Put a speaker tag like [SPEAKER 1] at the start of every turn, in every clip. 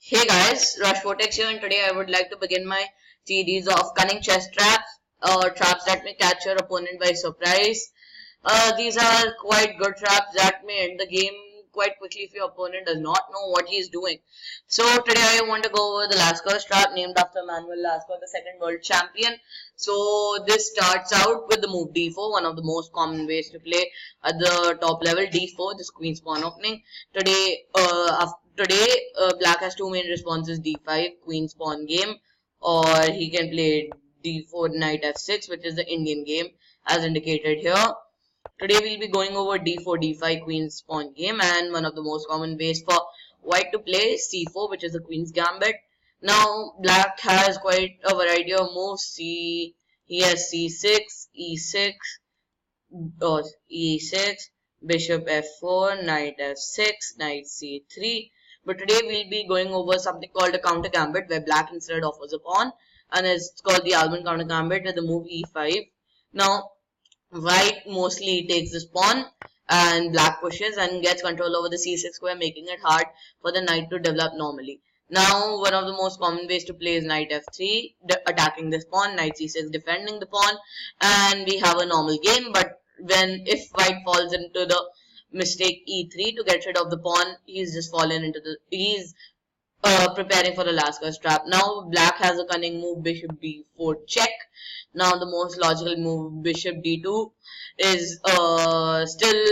[SPEAKER 1] Hey guys, Rxg1 here, and today I would like to begin my series of cunning chess traps, or traps that may catch your opponent by surprise. These are quite good traps that may end the game quite quickly if your opponent does not know what he is doing. So today I want to go over the Laskers trap, named after Manuel Lasker, the second world champion. So this starts out with the move d4, one of the most common ways to play at the top level. d4, this queen's pawn opening. Today, black has two main responses: d5, queen's pawn game, or he can play d4, knight f6, which is the Indian game as indicated here. Today we'll be going over d4, d5, queen's pawn game, and one of the most common ways for white to play c4, which is the queen's gambit. Now black has quite a variety of moves. He has c6, e6, e6, bishop f4, knight f6, knight c3. But today we'll be going over something called a counter gambit, where black instead offers a pawn, and it's called the Albin Counter Gambit with the move e5. Now white mostly takes this pawn and black pushes and gets control over the c6 square, making it hard for the knight to develop normally. Now one of the most common ways to play is knight f3, attacking this pawn, knight c6 defending the pawn, and we have a normal game. But if white falls into the mistake e3 to get rid of the pawn, he's preparing for the Laskers trap. Now black has a cunning move, bishop b4 check. Now the most logical move, bishop d2, is still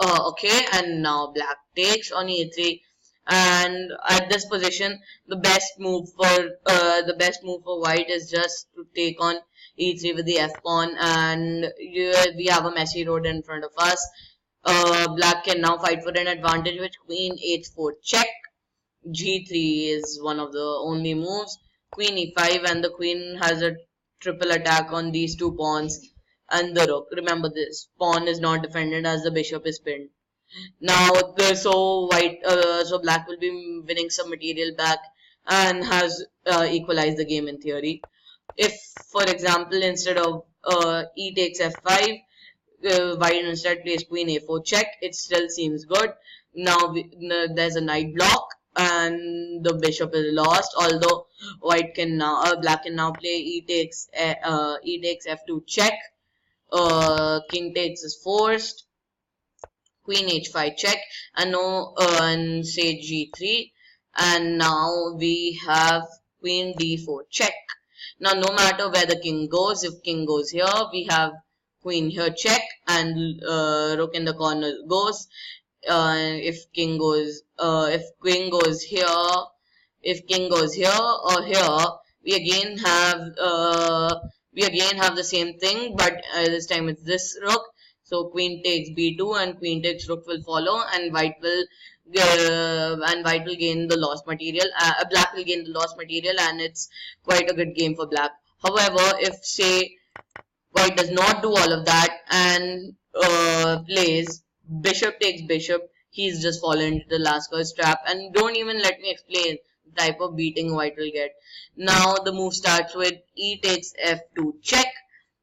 [SPEAKER 1] okay, and now black takes on e3. And at this position, the best move for white is just to take on e3 with the f pawn, and we have a messy road in front of us. Black can now fight for an advantage with queen h4 check. g3 is one of the only moves. Queen e5, and the queen has a triple attack on these two pawns and the rook. Remember, this pawn is not defended as the bishop is pinned. Now, so black will be winning some material back and has equalized the game in theory. If, for example, instead of e takes f5, white instead plays queen a4 check, it still seems good. Now there's a knight block and the bishop is lost, although black can now play e takes f2 check, king takes is forced, queen h5 check, and say g3, and now we have queen d4 check. Now no matter where the king goes, if king goes here, we have queen here check, and rook in the corner goes. If queen goes here or here, we again have the same thing, but this time it's this rook. So queen takes b2 and queen takes rook will follow, and white will gain the lost material. Black will gain the lost material, and it's quite a good game for black. However, if say white does not do all of that and plays bishop takes bishop, he's just fallen into the Laskers trap, and don't even let me explain the type of beating white will get. Now the move starts with e takes f2 check.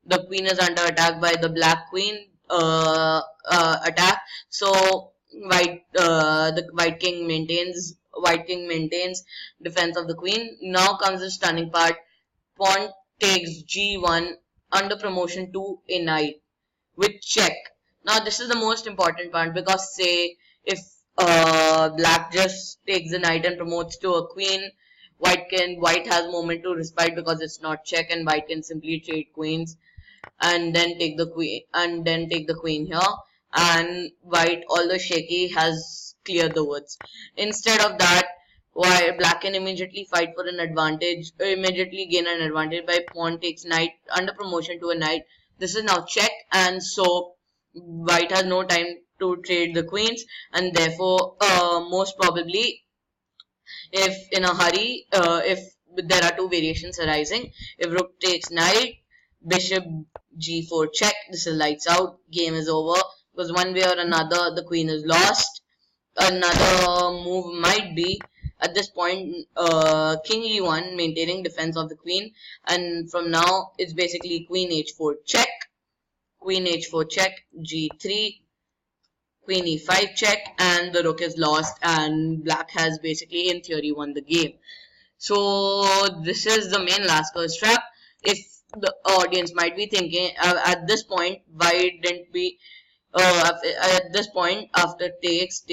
[SPEAKER 1] The queen is under attack by the black queen attack, so the white king maintains defense of the queen. Now comes the stunning part. Pawn takes g1 under promotion to a knight with check. Now this is the most important part, because say if black just takes the knight and promotes to a queen, white has moment to respite because it's not check, and white can simply trade queens and then take the queen here, and white, although shaky, has cleared the woods. Instead of that, black can immediately gain an advantage by pawn takes knight under promotion to a knight. This is now check, and so white has no time to trade the queens, and therefore most probably, if in a hurry, if there are two variations arising, if rook takes knight, bishop g4 check, this is lights out, game is over, because one way or another the queen is lost. Another move might be, at this point, king e1, maintaining defense of the queen, and from now it's basically queen h4 check, g3, queen e5 check, and the rook is lost, and black has basically in theory won the game. So this is the main Laskers trap. If the audience might be thinking at this point, why didn't we at this point after takes,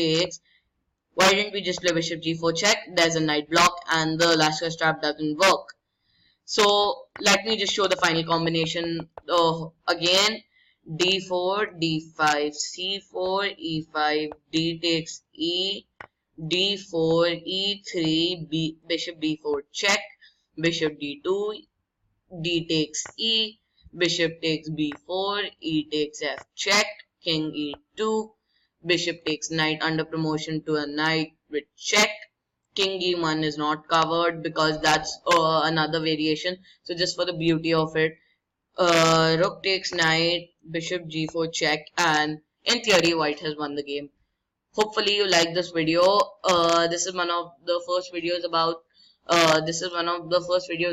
[SPEAKER 1] why didn't we just play bishop g4 check? There's a knight block and the Laskers trap doesn't work. So let me just show the final combination again. d4, d5, c4, e5, d takes e, d4, e3, bishop b4 check, bishop d2, d takes e, bishop takes b4, e takes f check, king e2, bishop takes knight under promotion to a knight with check. King e1 is not covered because that's another variation. So just for the beauty of it, rook takes knight, bishop g4 check, and in theory white has won the game. Hopefully you like this video. This is one of the first videos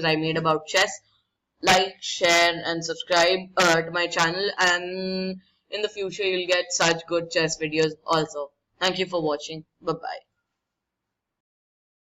[SPEAKER 1] I made about chess. Like, share and subscribe to my channel, and in the future you'll get such good chess videos also. Thank you for watching. Bye bye.